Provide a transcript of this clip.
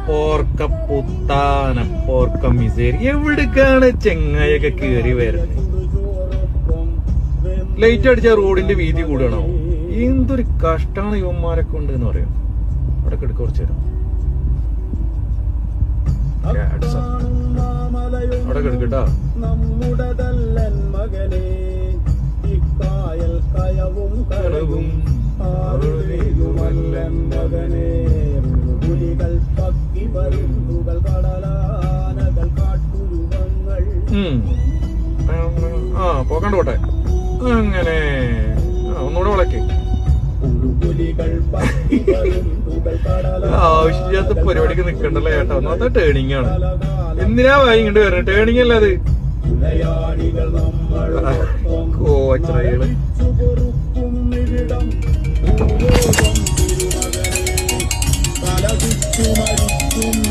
പോർക്ക പുത്താന പോർക്ക മിസേരി എവിടേക്കാണ് ചെങ്ങായൊക്കെ കേറി വരുന്നത്? ലൈറ്റ് അടിച്ച റോഡിന്റെ വീതി കൂടണോ? എന്തൊരു കഷ്ടാണ് യുവന്മാരൊക്കെ ഉണ്ട് എന്ന് പറയാം. അവിടെ കിടക്ക് കുറച്ചു നേരം അവിടെ കിടക്കട്ടാ. പോക്കണ്ട് പോട്ടെ. അങ്ങനെ ഒന്നുകൂടെ വിളക്കേ. ആവശ്യമില്ലാത്ത പരിപാടിക്ക് നിക്കണ്ടല്ലോ ചേട്ടാ. ഒന്നാമത്തെ ടേണിംഗ് ആണ്. എന്തിനാ ഇങ്ങോട്ട് വരണം? ടേണിംഗ് അല്ല അത്. കോച്ചറകള്